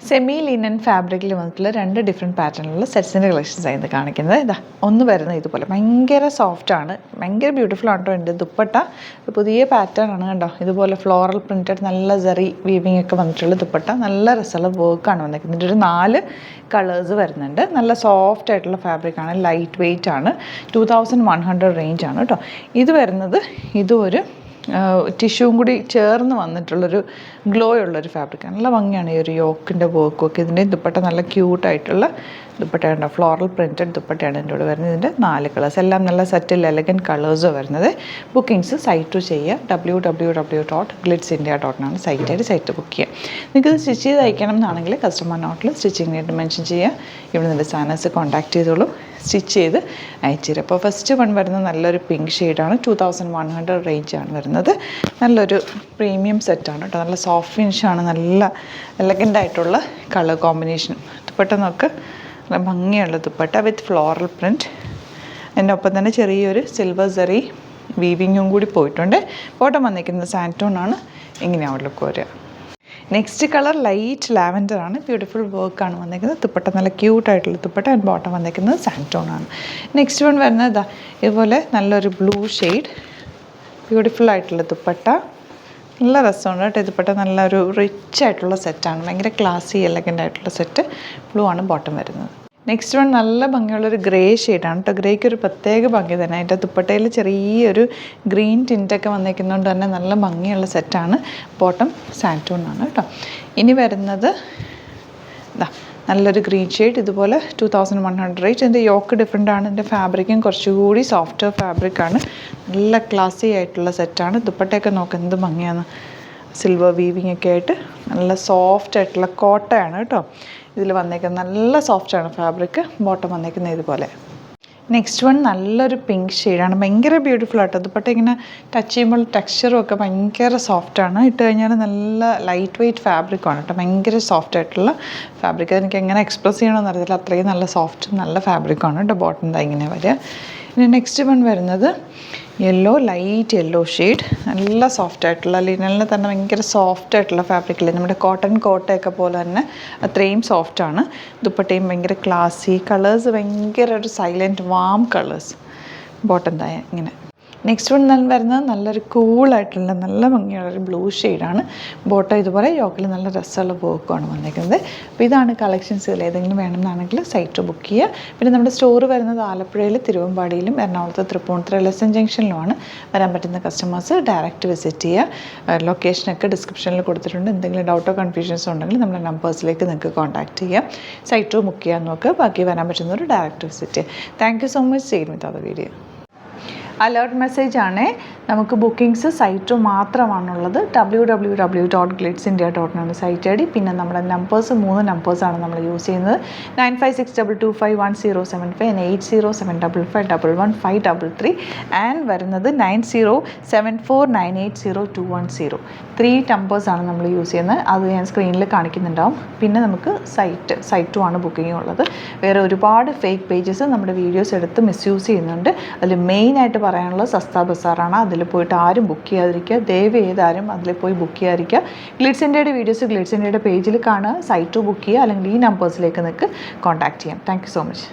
Semi linen ഫാബ്രിക്കിൽ വന്നിട്ടുള്ള 2 different പാറ്റേണിലുള്ള സെറ്റ്സിൻ്റെ collections ആയിരുന്നു കാണിക്കുന്നത്. ഇതാ ഒന്ന് വരുന്നത് ഇതുപോലെ ഭയങ്കര സോഫ്റ്റാണ്, ഭയങ്കര ബ്യൂട്ടിഫുൾ ആണ് കേട്ടോ. എൻ്റെ ദുപ്പട്ട പുതിയ പാറ്റേൺ ആണ് കണ്ടോ. ഇതുപോലെ ഫ്ലോറൽ പ്രിൻറ്റഡ് നല്ല സെറി വീവിങ് ഒക്കെ വന്നിട്ടുള്ള ദുപ്പട്ട, നല്ല രസമുള്ള വർക്കാണ് വന്നിരിക്കുന്നത്. ഒരു 4 കളേഴ്സ് വരുന്നുണ്ട്. നല്ല സോഫ്റ്റ് ആയിട്ടുള്ള ഫാബ്രിക്കാണ്, ലൈറ്റ് വെയ്റ്റ് ആണ്. 2100 റേഞ്ച് ആണ് കേട്ടോ. ഇത് വരുന്നത് ഇതും ഒരു ടിഷ്യൂവും കൂടി ചേർന്ന് വന്നിട്ടുള്ളൊരു ഗ്ലോ ഉള്ളൊരു ഫാബ്രിക്കാണ്. നല്ല ഭംഗിയാണ് ഈ ഒരു യോക്കിൻ്റെ വർക്കും ഒക്കെ. ഇതിൻ്റെ ദുപ്പട്ട നല്ല ക്യൂട്ടായിട്ടുള്ള ദുപ്പട്ടയുണ്ട്, ഫ്ലോറൽ പ്രിൻറ്റഡ് ദുപ്പട്ടയാണ് എൻ്റെ കൂടെ വരുന്നത്. ഇതിൻ്റെ 4 കളേഴ്സ് എല്ലാം നല്ല സെറ്റിൽ എലഗൻറ്റ് കളേഴ്സാണ് വരുന്നത്. ബുക്കിങ്സ് സൈറ്റ് ചെയ്യുക, www.glitzindia.com സൈറ്റ് ബുക്ക് ചെയ്യുക. നിങ്ങൾക്കിത് സ്റ്റിച്ച് ചെയ്ത് അയക്കണം എന്നാണെങ്കിൽ കസ്റ്റമർ നോട്ടിൽ സ്റ്റിച്ചിങ് റേറ്റ് മെൻഷൻ ചെയ്യുക. ഇവിടെ നിന്ന് ഡിസൈനേഴ്സ് കോൺടാക്ട് ചെയ്തോളൂ, സ്റ്റിച്ച് ചെയ്ത് അയച്ചു തരും. അപ്പോൾ ഫസ്റ്റ് വൺ വരുന്നത് നല്ലൊരു പിങ്ക് ഷെയ്ഡാണ്, 2100 റേഞ്ചാണ് വരുന്നത്. നല്ലൊരു പ്രീമിയം സെറ്റാണ് കേട്ടോ. നല്ല സോഫ്റ്റ് ഫിനിഷാണ്, നല്ല എലഗൻ്റായിട്ടുള്ള കളർ കോമ്പിനേഷൻ. ദുപ്പട്ട നോക്ക്, നല്ല ഭംഗിയുള്ള ദുപ്പട്ട വിത്ത് ഫ്ലോറൽ പ്രിൻറ്റ്. അതിൻ്റെ ഒപ്പം തന്നെ ചെറിയൊരു സിൽവർ സെറി വീവിങ്ങും കൂടി പോയിട്ടുണ്ട്. ബോട്ടം വന്നിരിക്കുന്നത് സാൻറ്റോണാണ്. ഇങ്ങനെയാണ് ലുക്ക് വരിക. നെക്സ്റ്റ് കളർ ലൈറ്റ് ലാവൻഡർ ആണ്, ബ്യൂട്ടിഫുൾ വർക്കാണ് വന്നിരിക്കുന്നത്. ദുപ്പട്ട നല്ല ക്യൂട്ടായിട്ടുള്ള ദുപ്പട്ട. ആൻഡ് ബോട്ടം വന്നിരിക്കുന്നത് സാൻറ്റോൺ ആണ്. നെക്സ്റ്റ് വൺ വരുന്നത് ഇതാ ഇതുപോലെ നല്ലൊരു ബ്ലൂ ഷെയ്ഡ്, ബ്യൂട്ടിഫുൾ ആയിട്ടുള്ള ദുപ്പട്ട. നല്ല രസമുണ്ട് കേട്ടോ. ദുപ്പട്ട നല്ലൊരു റിച്ച് ആയിട്ടുള്ള സെറ്റാണ്, ഭയങ്കര ക്ലാസി എലഗൻ്റ് ആയിട്ടുള്ള സെറ്റ്. ബ്ലൂ ആണ് ബോട്ടം വരുന്നത്. നെക്സ്റ്റ് വൺ നല്ല ഭംഗിയുള്ളൊരു ഗ്രേ ഷെയ്ഡാണ് കേട്ടോ. ഗ്രേക്ക് ഒരു പ്രത്യേക ഭംഗി തന്നെ. അതിൻ്റെ ദുപ്പട്ടയിൽ ചെറിയൊരു ഗ്രീൻ ടിൻറ്റൊക്കെ വന്നിരിക്കുന്നതുകൊണ്ട് തന്നെ നല്ല ഭംഗിയുള്ള സെറ്റാണ്. ബോട്ടം സാൻറ്റൂൺ ആണ് കേട്ടോ. ഇനി വരുന്നത് ഇതാ നല്ലൊരു ഗ്രീൻ ഷെയ്ഡ്, ഇതുപോലെ 2100 റേഞ്ച്. ഇതിൻ്റെ യോക്ക് ഡിഫറെൻ്റ് ആണ്. ഇതിൻ്റെ ഫാബ്രിക്കും കുറച്ചുകൂടി സോഫ്റ്റ് ഫാബ്രിക്കാണ്. നല്ല ക്ലാസി ആയിട്ടുള്ള സെറ്റാണ്. ദുപ്പട്ടയൊക്കെ നോക്കുക എന്ത് ഭംഗിയാണ്, സിൽവർ വീവിങ് ഒക്കെ ആയിട്ട് നല്ല സോഫ്റ്റ് ആയിട്ടുള്ള കോട്ടയാണ് കേട്ടോ. ഇതിൽ വന്നേക്കുന്നത് നല്ല സോഫ്റ്റാണ് ഫാബ്രിക്. ബോട്ടം വന്നേക്കുന്നത് ഇതുപോലെ. നെക്സ്റ്റ് വൺ നല്ലൊരു പിങ്ക് ഷെയ്ഡാണ്, ഭയങ്കര ബ്യൂട്ടിഫുൾ ആട്ടോ. ദുപ്പട്ട ഇങ്ങനെ ടച്ച് ചെയ്യുമ്പോൾ ടെക്സ്ചറും ഒക്കെ ഭയങ്കര സോഫ്റ്റാണ്. ഇട്ട് കഴിഞ്ഞാൽ നല്ല ലൈറ്റ് വെയ്റ്റ് ഫാബ്രിക്കാണ് കേട്ടോ. ഭയങ്കര സോഫ്റ്റ് ആയിട്ടുള്ള ഫാബ്രിക്. എനിക്ക് എങ്ങനെ എക്സ്പ്രസ് ചെയ്യണമെന്ന് അറിയില്ല, അത്രയും നല്ല സോഫ്റ്റ് നല്ല ഫാബ്രിക്കാണ് കേട്ടോ. ബോട്ടം എന്താ ഇങ്ങനെ വരിക. ഇനി നെക്സ്റ്റ് വൺ വരുന്നത് യെല്ലോ, ലൈറ്റ് യെല്ലോ ഷെയ്ഡ്, നല്ല സോഫ്റ്റ് ആയിട്ടുള്ള ലിനലിന് തന്നെ ഭയങ്കര സോഫ്റ്റ് ആയിട്ടുള്ള ഫാബ്രിക്കില്ലേ, നമ്മുടെ കോട്ടൺ കോട്ടയൊക്കെ പോലെ തന്നെ അത്രയും സോഫ്റ്റാണ്. ദുപ്പട്ടയും ഭയങ്കര ക്ലാസി, കളേഴ്സ് ഭയങ്കര ഒരു സൈലൻറ്റ് വാം കളേഴ്സ്. ബോട്ടം എന്താ ഇങ്ങനെ. നെക്സ്റ്റ് വൺ വരുന്നത് നല്ലൊരു കൂളായിട്ടുള്ള നല്ല ഭംഗിയുള്ളൊരു ബ്ലൂ ഷെയ്ഡാണ്. ബോട്ടം ഇതുപോലെ യോക്കിൽ നല്ല രസമുള്ള വർക്കുമാണ് വന്നിരിക്കുന്നത്. അപ്പോൾ ഇതാണ് കളക്ഷൻസുകൾ. ഏതെങ്കിലും വേണമെന്നാണെങ്കിൽ സൈറ്റ് ബുക്ക് ചെയ്യുക. പിന്നെ നമ്മുടെ സ്റ്റോർ വരുന്നത് ആലപ്പുഴയിൽ, തിരുവമ്പാടിയിലും, എറണാകുളത്ത് തൃപ്പൂണിത്തുറ ലെസൺ ജംഗ്ഷനിലുമാണ്. വരാൻ പറ്റുന്ന കസ്റ്റമേഴ്സ് ഡയറക്റ്റ് വിസിറ്റ് ചെയ്യുക. ലൊക്കേഷനൊക്കെ ഡിസ്ക്രിപ്ഷനിൽ കൊടുത്തിട്ടുണ്ട്. എന്തെങ്കിലും ഡൗട്ടോ കൺഫ്യൂഷൻസോ ഉണ്ടെങ്കിൽ നമ്മുടെ നമ്പേഴ്സിലേക്ക് നിങ്ങൾക്ക് കോൺടാക്ട് ചെയ്യാം. സൈറ്റ് ബുക്ക് ചെയ്യാൻ നോക്കുക. ബാക്കി വരാൻ പറ്റുന്നവർ ഡയറക്റ്റ് വിസിറ്റ് ചെയ്യുക. Thank you so much. Same with other video. Alert message ആണ്. നമുക്ക് ബുക്കിങ്സ് സൈറ്റ് മാത്രമാണുള്ളത്. www.glitzindia.com site I D. പിന്നെ നമ്മുടെ നമ്പേഴ്സ് 3 നമ്പേഴ്സാണ് നമ്മൾ യൂസ് ചെയ്യുന്നത്. 9562251075 and 8075551153 ആൻഡ് വരുന്നത് 9074980210. 3 നമ്പേഴ്സാണ് നമ്മൾ യൂസ് ചെയ്യുന്നത്. അത് ഞാൻ സ്ക്രീനിൽ കാണിക്കുന്നുണ്ടാവും. പിന്നെ നമുക്ക് സൈറ്റും ആണ് ബുക്കിംഗ് ഉള്ളത്. വേറെ ഒരുപാട് ഫേക്ക് പേജസ് നമ്മുടെ വീഡിയോസ് എടുത്ത് മിസ്യൂസ് ചെയ്യുന്നുണ്ട്. അതിൽ മെയിനായിട്ട് പറയാനുള്ളത് സസ്ത ബസാറാണ്. അതിൽ പോയിട്ട് ആരും ബുക്ക് ചെയ്യാതിരിക്കുക. ദയവ് ചെയ്താരും അതിൽ പോയി ബുക്ക് ചെയ്യാതിരിക്കുക. ഗ്ലിറ്റ്സ് ഇന്ത്യയുടെ വീഡിയോസ് ഗ്ലിറ്റ്സ് ഇന്ത്യയുടെ പേജിൽ കാണുക, സൈറ്റ് ബുക്ക് ചെയ്യുക, അല്ലെങ്കിൽ ഈ നമ്പേഴ്സിലേക്ക് നിങ്ങൾക്ക് കോൺടാക്ട് ചെയ്യാം. Thank you so much.